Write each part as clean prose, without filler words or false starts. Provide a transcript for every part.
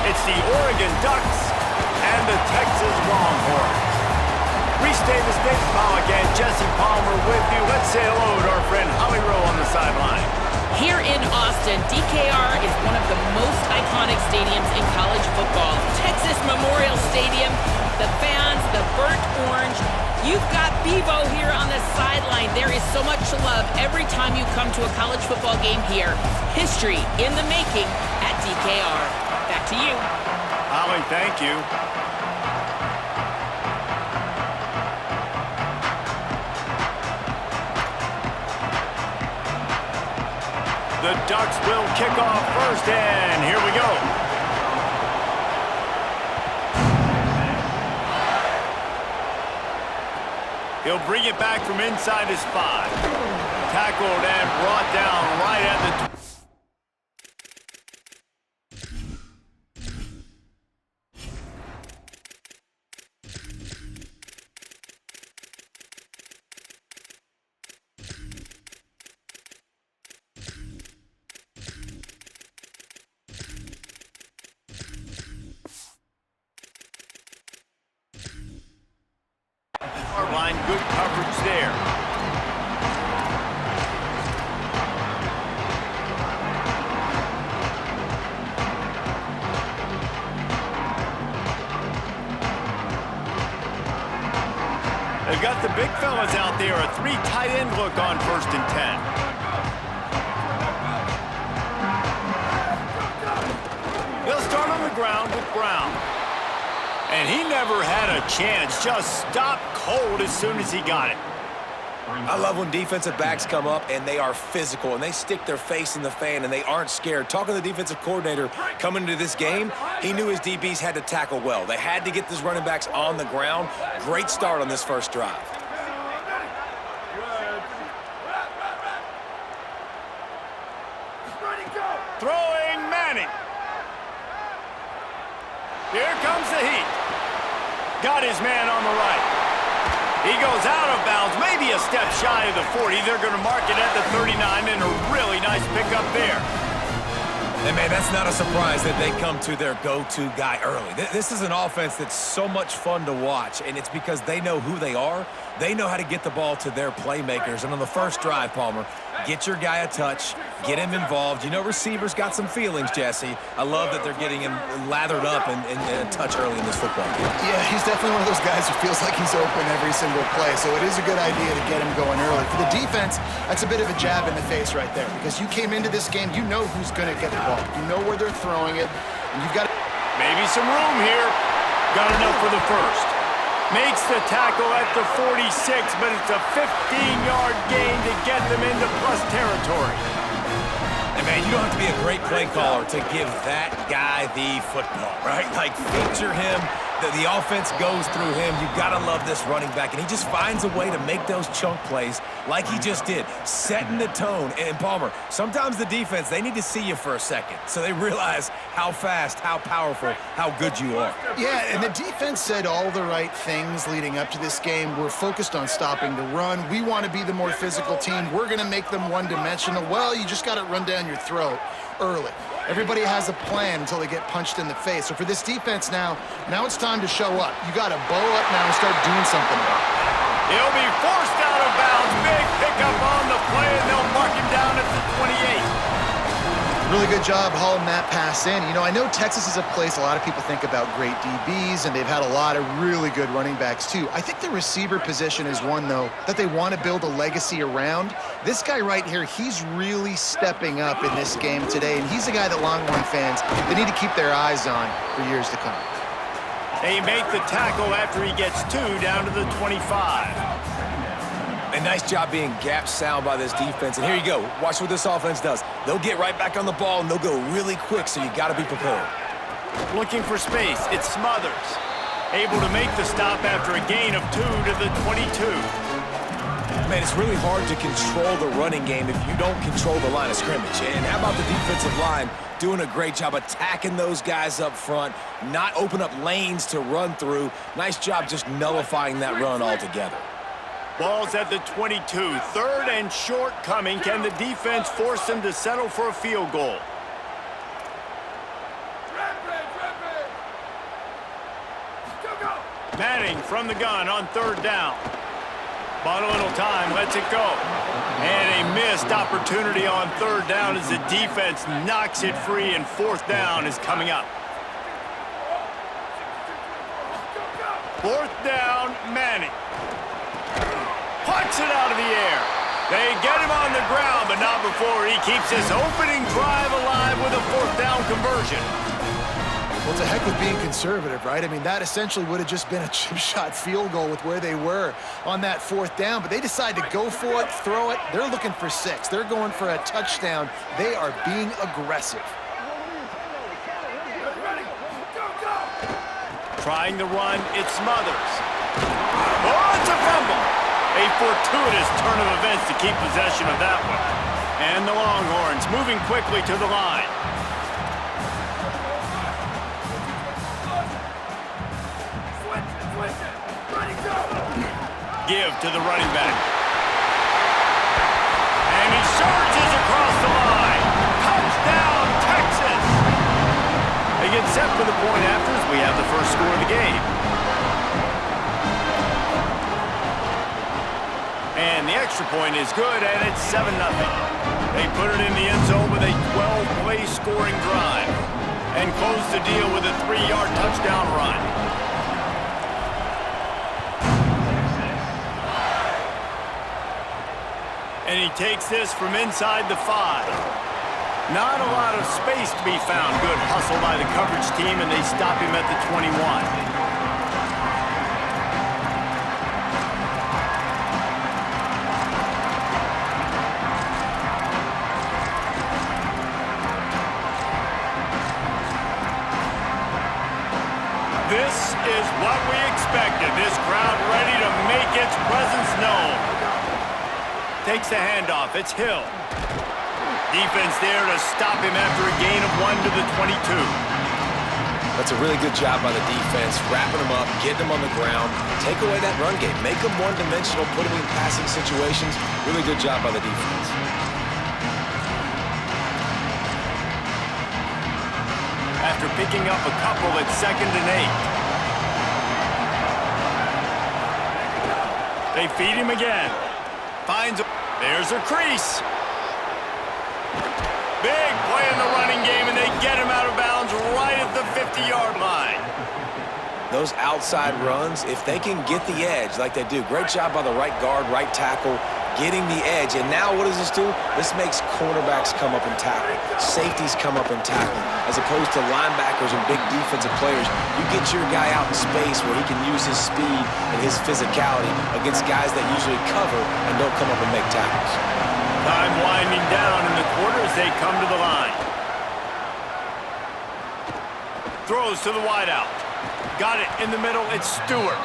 It's the Oregon Ducks and the Texas Longhorns. Restate the stage, Paul again. Jesse Palmer with you. Let's say hello to our friend Holly Rowe on the sideline. Here in Austin, DKR is one of the most iconic stadiums in college football. Texas Memorial Stadium, the fans, the burnt orange. You've got Bevo here on the sideline. There is so much love every time you come to a college football game here. History in the making at DKR. Back to you. Holly, thank you. The Ducks will kick off first, and here we go. He'll bring it back from inside his 5. Tackled and brought down right at the... line. Good coverage there. They've got the big fellas out there. A 3 tight end look on 1st and 10. They'll start on the ground with Brown. And he never had a chance. Just stopped cold as soon as he got it. I love when defensive backs come up and they are physical and they stick their face in the fan and they aren't scared. Talking to the defensive coordinator coming into this game, he knew his DBs had to tackle well. They had to get these running backs on the ground. Great start on this first drive. Throwing Manning. Here comes the heat. Got his man on the right. He goes out of bounds, maybe a step shy of the 40. They're going to mark it at the 39, and a really nice pickup there. And, man, that's not a surprise that they come to their go-to guy early. This is an offense that's so much fun to watch, and it's because they know who they are. They know how to get the ball to their playmakers. And on the first drive, Palmer, get your guy a touch, get him involved. You know receivers got some feelings, Jesse. I love that they're getting him lathered up and a touch early in this football game. Yeah, he's definitely one of those guys who feels like he's open every single play, so it is a good idea to get him going early. For the defense, that's a bit of a jab in the face right there because you came into this game, you know who's going to get the ball. You know where they're throwing it, and you've got maybe some room here. Got enough for the first. Makes the tackle at the 46, but it's a 15-yard gain to get them into plus territory. And, man, you don't have to be a great play caller to give that guy the football, right? Like, feature him. The offense goes through him. You've got to love this running back. And he just finds a way to make those chunk plays like he just did, setting the tone. And, Palmer, sometimes the defense, they need to see you for a second so they realize how fast, how powerful, how good you are. Yeah, and the defense said all the right things leading up to this game. We're focused on stopping the run. We want to be the more physical team. We're going to make them one-dimensional. Well, you just got to run down your throat early. Everybody has a plan until they get punched in the face. So for this defense now it's time to show up. You got to bow up now and start doing something about it. He'll be forced out of bounds. Big pickup on the play, and they'll mark him down at the 28. Really good job hauling that pass in. You know, I know Texas is a place a lot of people think about great DBs, and they've had a lot of really good running backs too. I think the receiver position is one, though, that they want to build a legacy around. This guy right here, he's really stepping up in this game today, and he's a guy that Longhorn fans, they need to keep their eyes on for years to come. They make the tackle after he gets 2 down to the 25. A nice job being gap sound by this defense. And here you go. Watch what this offense does. They'll get right back on the ball, and they'll go really quick, so you got to be prepared. Looking for space. It's Smothers. Able to make the stop after a gain of 2 to the 22. Man, it's really hard to control the running game if you don't control the line of scrimmage. And how about the defensive line doing a great job attacking those guys up front, not open up lanes to run through. Nice job just nullifying that run altogether. Ball's at the 22. 3rd and short coming. Can the defense force them to settle for a field goal? Manning from the gun on third down. Bought a little time, lets it go. And a missed opportunity on third down as the defense knocks it free, and fourth down is coming up. Fourth down, Manning. Puts it out of the air. They get him on the ground, but not before he keeps his opening drive alive with a fourth down conversion. Well, it's a heck of being conservative, right? I mean, that essentially would have just been a chip shot field goal with where they were on that fourth down, but they decide to go for it, throw it. They're looking for 6. They're going for a touchdown. They are being aggressive. Trying the run, it smothers. Oh, it's a fumble. A fortuitous turn of events to keep possession of that one. And the Longhorns moving quickly to the line. Give to the running back. And he surges across the line. Touchdown, Texas! They get set for the point after as we have the first score of the game. And the extra point is good, and it's 7-0. They put it in the end zone with a 12-play scoring drive and close the deal with a 3-yard touchdown run. And he takes this from inside the 5. Not a lot of space to be found. Good hustle by the coverage team, and they stop him at the 21. This is what we expected. This crowd ready to make its presence known. Takes the handoff. It's Hill. Defense there to stop him after a gain of 1 to the 22. That's a really good job by the defense, wrapping him up, getting him on the ground, take away that run game, make him one-dimensional, put him in passing situations. Really good job by the defense. After picking up a couple at 2nd and 8. They feed him again. Finds a... There's a crease. Big play in the running game, and they get him out of bounds right at the 50-yard line. Those outside runs, if they can get the edge like they do, great job by the right guard, right tackle, getting the edge. And now what does this do? This makes cornerbacks come up and tackle, safeties come up and tackle, as opposed to linebackers and big defensive players. You get your guy out in space where he can use his speed and his physicality against guys that usually cover and don't come up and make tackles. Time winding down in the quarter as they come to the line. Throws to the wideout. Got it in the middle. It's Stewart.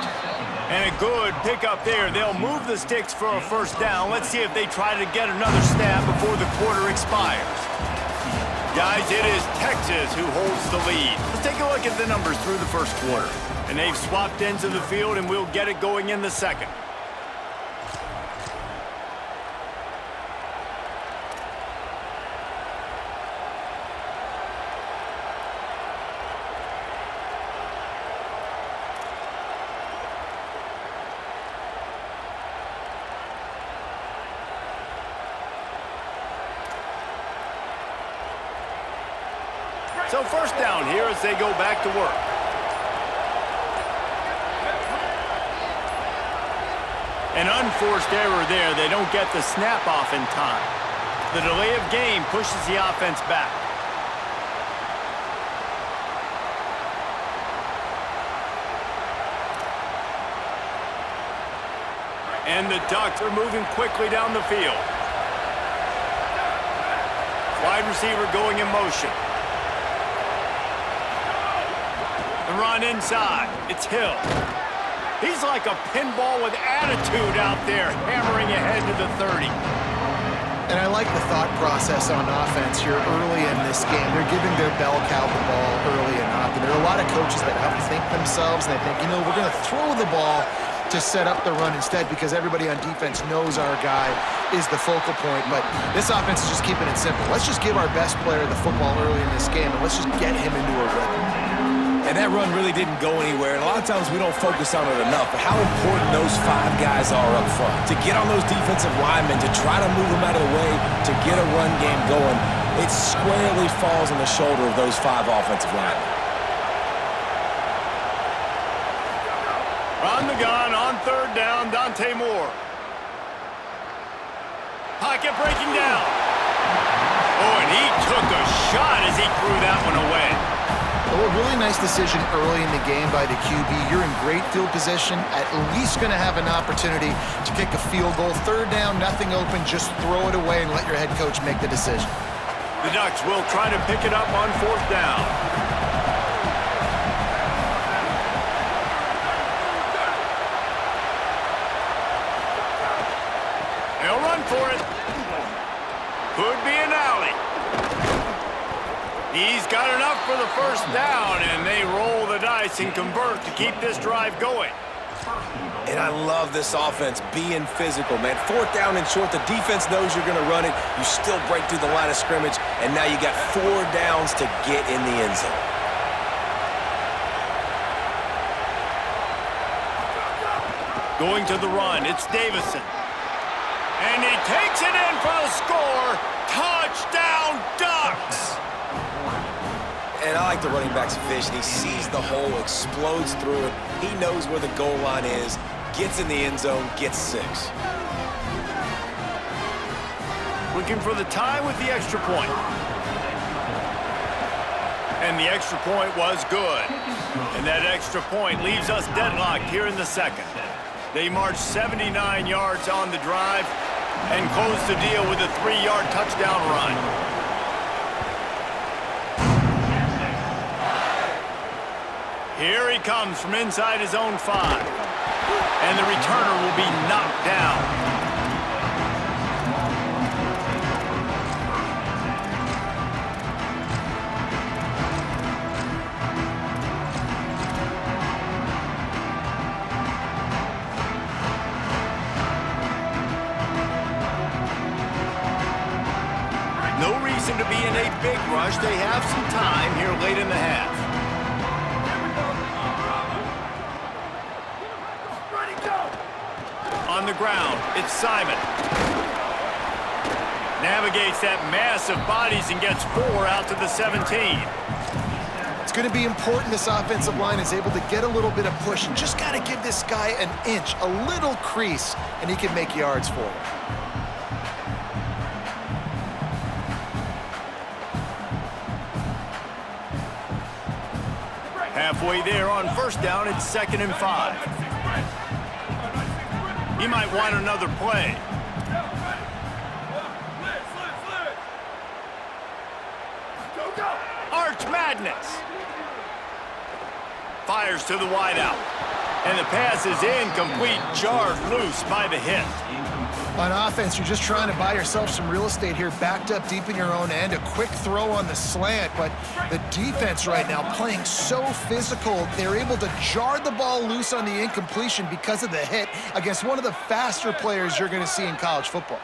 And a good pickup there. They'll move the sticks for a first down. Let's see if they try to get another stab before the quarter expires. Guys, it is Texas who holds the lead. Let's take a look at the numbers through the first quarter. And they've swapped ends of the field, and we'll get it going in the second. So first down here as they go back to work. An unforced error there. They don't get the snap off in time. The delay of game pushes the offense back. And the Ducks are moving quickly down the field. Wide receiver going in motion. The run inside. It's Hill. He's like a pinball with attitude out there, hammering ahead to the 30. And I like the thought process on offense here early in this game. They're giving their bell cow the ball early enough. And there are a lot of coaches that outthink themselves, and they think, you know, we're going to throw the ball to set up the run instead because everybody on defense knows our guy is the focal point. But this offense is just keeping it simple. Let's just give our best player the football early in this game, and let's just get him into a rhythm. And that run really didn't go anywhere, and a lot of times we don't focus on it enough, but how important those 5 guys are up front. To get on those defensive linemen, to try to move them out of the way, to get a run game going, it squarely falls on the shoulder of those 5 offensive linemen. On the gun, on third down, Dante Moore. Pocket breaking down. Oh, and he took a shot as he threw that one away. Oh, a really nice decision early in the game by the QB. You're in great field position, at least going to have an opportunity to kick a field goal. Third down, nothing open, just throw it away and let your head coach make the decision. The Ducks will try to pick it up on fourth down. They'll run for it. Could be an alley. He's got enough for the first down, and they roll the dice and convert to keep this drive going. And I love this offense being physical, man. Fourth down and short, the defense knows you're going to run it. You still break through the line of scrimmage, and now you got 4 downs to get in the end zone. Going to the run, it's Davison. And he takes it in for the score. Touchdown, Ducks! And I like the running back's vision. He sees the hole, explodes through it. He knows where the goal line is, gets in the end zone, gets 6. Looking for the tie with the extra point. And the extra point was good. And that extra point leaves us deadlocked here in the second. They marched 79 yards on the drive and closed the deal with a 3-yard touchdown run. Here he comes from inside his own 5. And the returner will be knocked down. No reason to be in a big rush. They have some time here late in the half. On the ground, it's Simon. Navigates that mass of bodies and gets 4 out to the 17. It's going to be important this offensive line is able to get a little bit of push. You just got to give this guy an inch, a little crease, and he can make yards for it. Halfway there on first down, it's 2nd and 5. He might want another play. Arch Madness. Fires to the wideout. And the pass is incomplete, jarred loose by the hit. On offense, you're just trying to buy yourself some real estate here, backed up deep in your own end, a quick throw on the slant, but the defense right now playing so physical, they're able to jar the ball loose on the incompletion because of the hit against one of the faster players you're going to see in college football.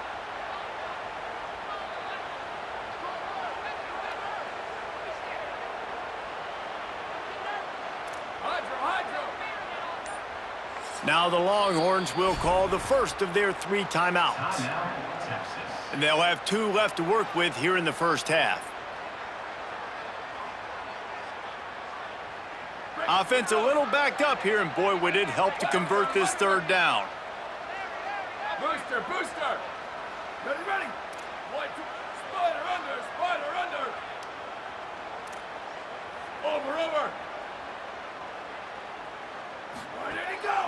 Now the Longhorns will call the first of their 3 timeouts. And they'll have 2 left to work with here in the first half. Offense a little backed up here, and boy, would it help to convert this third down. Booster, booster! Ready, ready! 1, 2, spider under, spider under! Over, over!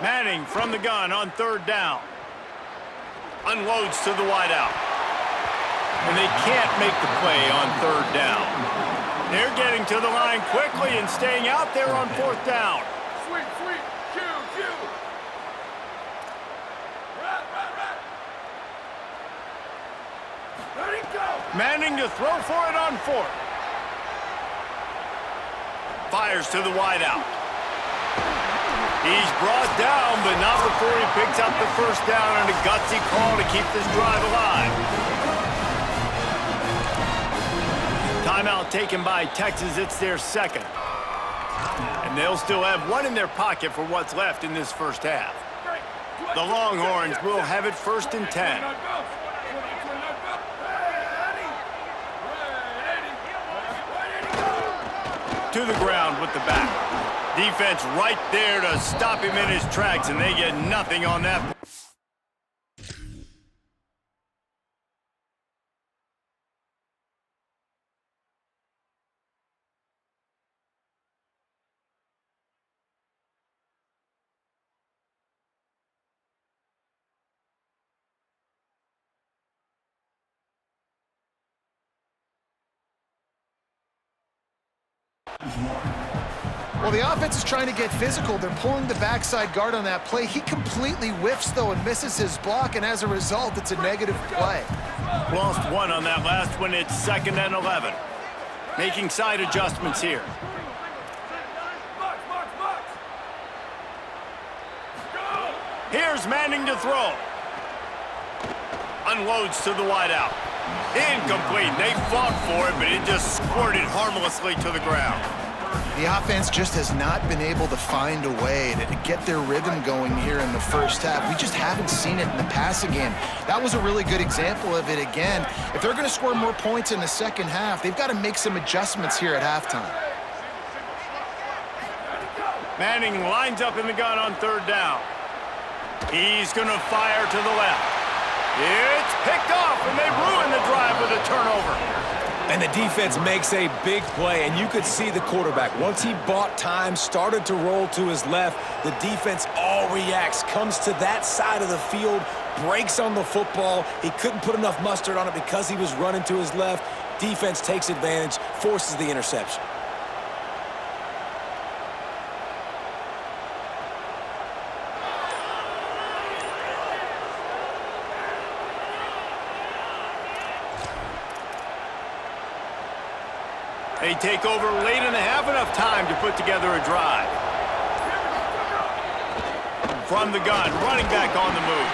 Manning from the gun on third down. Unloads to the wideout. And they can't make the play on third down. They're getting to the line quickly and staying out there on fourth down. Sweet, sweet, Q, Q! Rat, rat, rat! Let it go! Manning to throw for it on fourth. Fires to the wideout. He's brought down, but not before he picks up the first down on a gutsy call to keep this drive alive. Timeout taken by Texas. It's their second. And And they'll still have one in their pocket for what's left in this first half. The Longhorns will have it 1st and 10. To the ground with the back. Defense right there to stop him in his tracks, and they get nothing on that. Well, the offense is trying to get physical. They're pulling the backside guard on that play. He completely whiffs, though, and misses his block, and as a result, it's a negative play. Lost one on that last one. It's 2nd and 11. Making side adjustments here. Here's Manning to throw. Unloads to the wideout. Incomplete. They fought for it, but it just squirted harmlessly to the ground. The offense just has not been able to find a way to get their rhythm going here in the first half. We just haven't seen it in the passing game. That was a really good example of it again. If they're going to score more points in the second half, they've got to make some adjustments here at halftime. Manning lines up in the gun on 3rd down. He's going to fire to the left. It's picked off, and they ruin the drive with a turnover. And the defense makes a big play, and you could see the quarterback. Once he bought time, started to roll to his left, the defense all reacts, comes to that side of the field, breaks on the football. He couldn't put enough mustard on it because he was running to his left. Defense takes advantage, forces the interception. They take over late in the half, enough time to put together a drive. From the gun, running back on the move.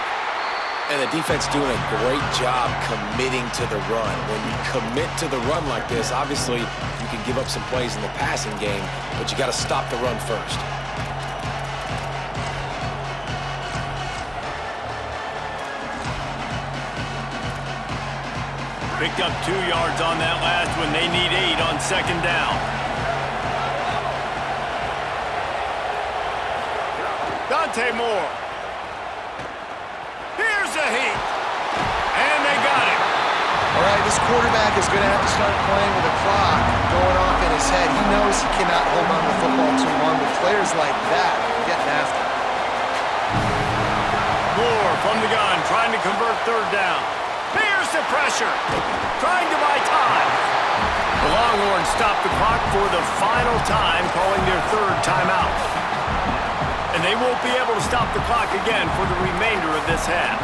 And the defense doing a great job committing to the run. When you commit to the run like this, obviously you can give up some plays in the passing game, but you got to stop the run first. Picked up 2 yards on that last one. They need 8 on 2nd down. Dante Moore. Here's a heat. And they got it. All right, this quarterback is going to have to start playing with a clock going off in his head. He knows he cannot hold on to the football too long, but players like that are getting after him. Moore from the gun, trying to convert 3rd down. Here's the pressure, trying to buy time. The Longhorns stop the clock for the final time, calling their 3rd timeout. And they won't be able to stop the clock again for the remainder of this half.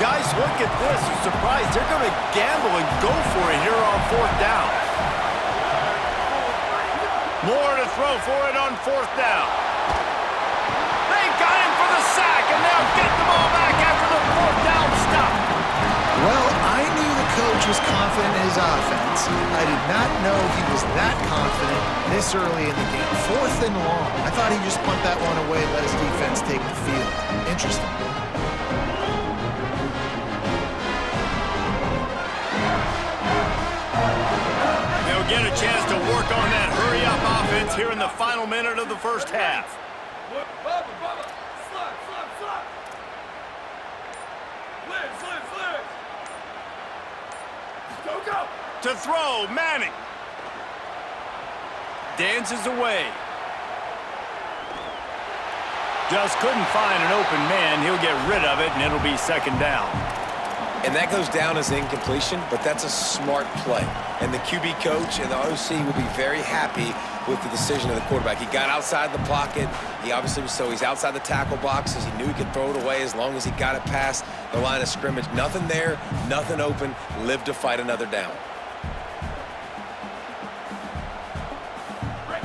Guys, look at this. I'm surprised they're going to gamble and go for it here on 4th down. Moore to throw for it on 4th down. They got him for the sack, and they'll get the ball back after the 4th down stop. Well, I knew the coach was confident in his offense. I did not know he was that confident this early in the game. 4th and long. I thought he'd just punt that one away and let his defense take the field. Interesting. They'll get a chance to work on that hurry-up offense here in the final minute of the first half. To throw, Manning. Dances away. Just couldn't find an open man. He'll get rid of it, and it'll be 2nd down. And that goes down as incompletion, but that's a smart play. And the QB coach and the OC will be very happy with the decision of the quarterback. He got outside the pocket. He obviously was he's outside the tackle boxes. He knew he could throw it away as long as he got it past the line of scrimmage. Nothing there, nothing open. Live to fight another down.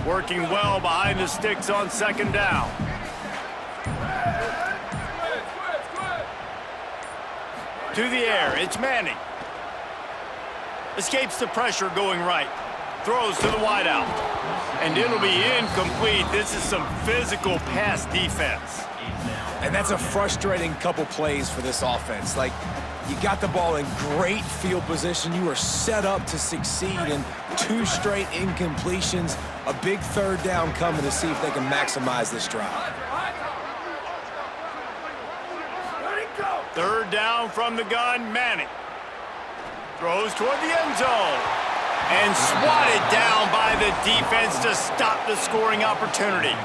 Working well behind the sticks on 2nd down. To the air, it's Manning. Escapes the pressure going right. Throws to the wideout. And it'll be incomplete. This is some physical pass defense. And that's a frustrating couple plays for this offense. Like, you got the ball in great field position. You are set up to succeed, and 2 straight incompletions. A big third down coming to see if they can maximize this drive. Ready, go. Third down from the gun, Manning. Throws toward the end zone. And swatted down by the defense to stop the scoring opportunity.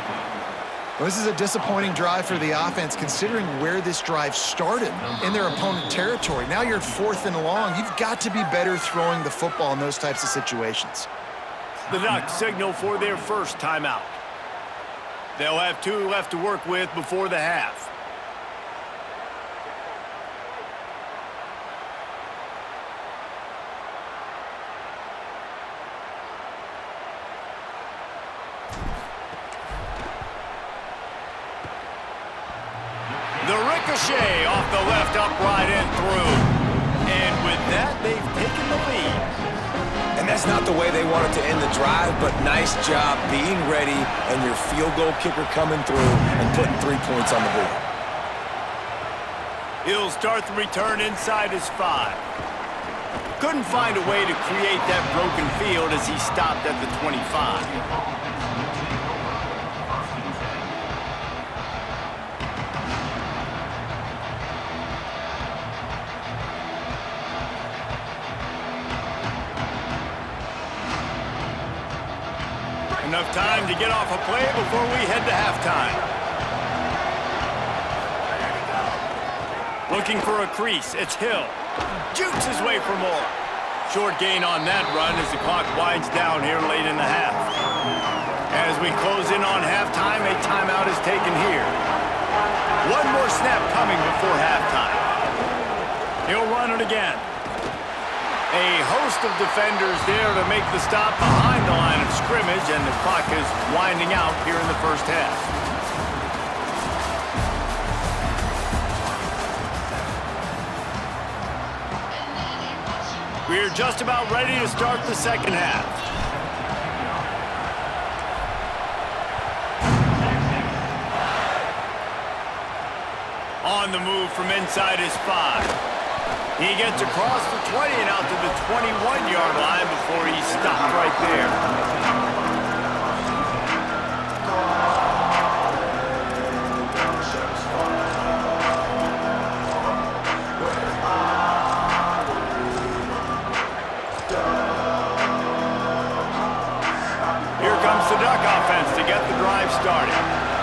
Well, this is a disappointing drive for the offense, considering where this drive started in their opponent territory. Now you're at 4th and long. You've got to be better throwing the football in those types of situations. The Ducks signal for their first timeout. They'll have 2 left to work with before the half. The ricochet off the left upright and through. And with that, they've taken the lead. And that's not the way they wanted to end the drive, but nice job being ready and your field goal kicker coming through and putting 3 points on the board. He'll start the return inside his 5. Couldn't find a way to create that broken field as he stopped at the 25. Enough time to get off a play before we head to halftime. Looking for a crease, it's Hill. Jukes his way for more. Short gain on that run as the clock winds down here late in the half. As we close in on halftime, a timeout is taken here. One more snap coming before halftime. He'll run it again. A host of defenders there to make the stop behind the line of scrimmage, and the clock is winding out here in the first half. We're just about ready to start the second half. On the move from inside his 5. He gets across the 20 and out to the 21-yard line before he stopped right there. Here comes the Duck offense to get the drive started.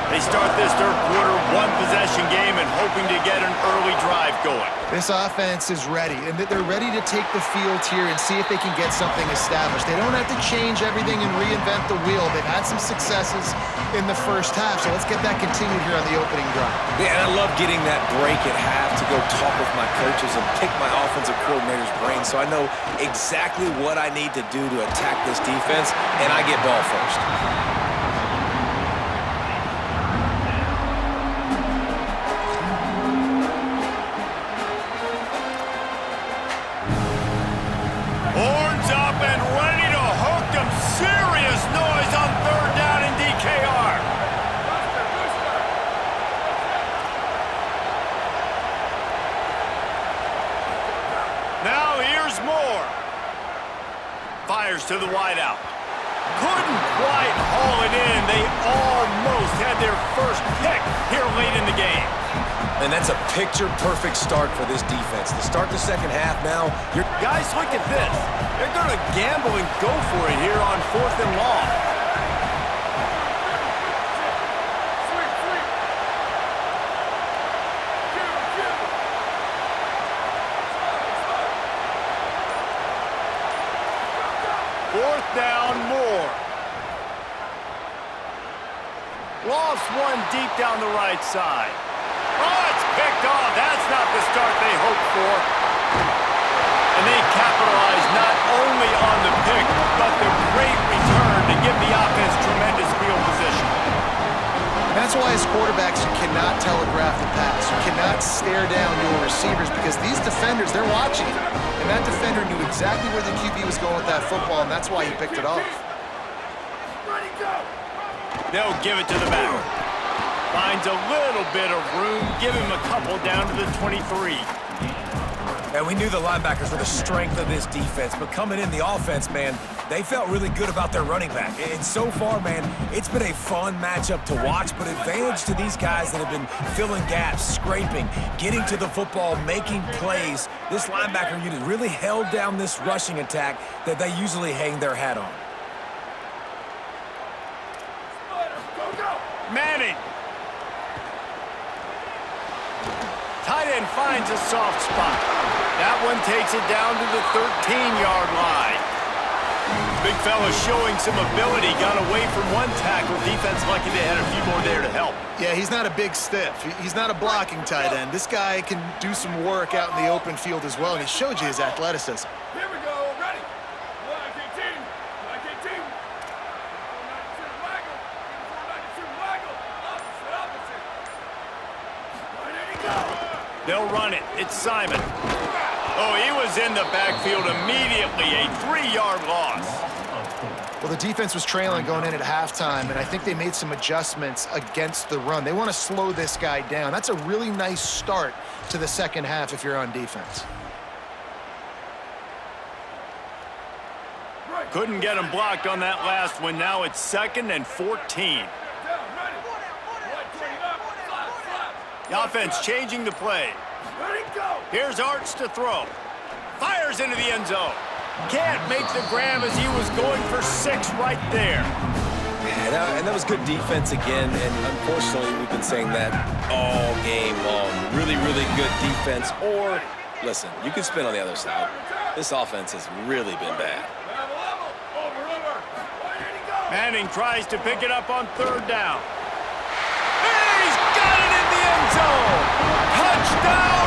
They start this third quarter one-possession game and hoping to get an early drive going. This offense is ready, and they're ready to take the field here and see if they can get something established. They don't have to change everything and reinvent the wheel. They've had some successes in the first half, so let's get that continued here on the opening drive. Yeah, and I love getting that break at half to go talk with my coaches and pick my offensive coordinator's brain so I know exactly what I need to do to attack this defense, and I get ball first. Horns up and ready to hook them. Serious noise on third down in DKR. Now here's Moore. Fires to the wideout. Couldn't quite haul it in. They almost had their first pick here late in the game. And that's a picture-perfect start for this defense. To start the second half now, you're... Guys, look at this. They're going to gamble and go for it here on 4th and long. Sweep, sweep. Cue. Fourth down, Moore. Lofts one deep down the right side. Oh, it's picked off. That's not the start they hoped for. And they capitalize not only on the pick, but the great return to give the offense tremendous field position. That's why as quarterbacks, you cannot telegraph the pass. You cannot stare down your receivers because these defenders, they're watching it. And that defender knew exactly where the QB was going with that football, and that's why he picked it off. Ready, go! They'll give it to the back. Finds a little bit of room. Give him a couple down to the 23. And we knew the linebackers were the strength of this defense, but coming in the offense, man, they felt really good about their running back. And so far, man, it's been a fun matchup to watch, but advantage to these guys that have been filling gaps, scraping, getting to the football, making plays. This linebacker unit really held down this rushing attack that they usually hang their hat on. Go, go! Manning. Tight end finds a soft spot. That one takes it down to the 13-yard line. Big fella showing some ability. Got away from one tackle. Defense lucky they had a few more there to help. Yeah, he's not a big stiff. He's not a blocking tight end. This guy can do some work out in the open field as well, and he showed you his athleticism. Here we go, ready! Black 18, Black 18. 492 waggle, 492 waggle, opposite. Ready, go! They'll run it. It's Simon. Oh, he was in the backfield immediately. A 3-yard loss. Well, the defense was trailing going in at halftime, and I think they made some adjustments against the run. They want to slow this guy down. That's a really nice start to the second half if you're on defense. Couldn't get him blocked on that last one. Now it's 2nd and 14. Down, ready! White 20 up, slap! The offense changing the play. Ready, go! Here's Arts to throw. Fires into the end zone. Can't make the grab as he was going for 6 right there. And that was good defense again, and unfortunately, we've been saying that all game long. Really, really good defense, or, listen, you can spin on the other side. This offense has really been bad. Level, over. Ready, go! Manning tries to pick it up on 3rd down. He's got it in the end zone. Touchdown,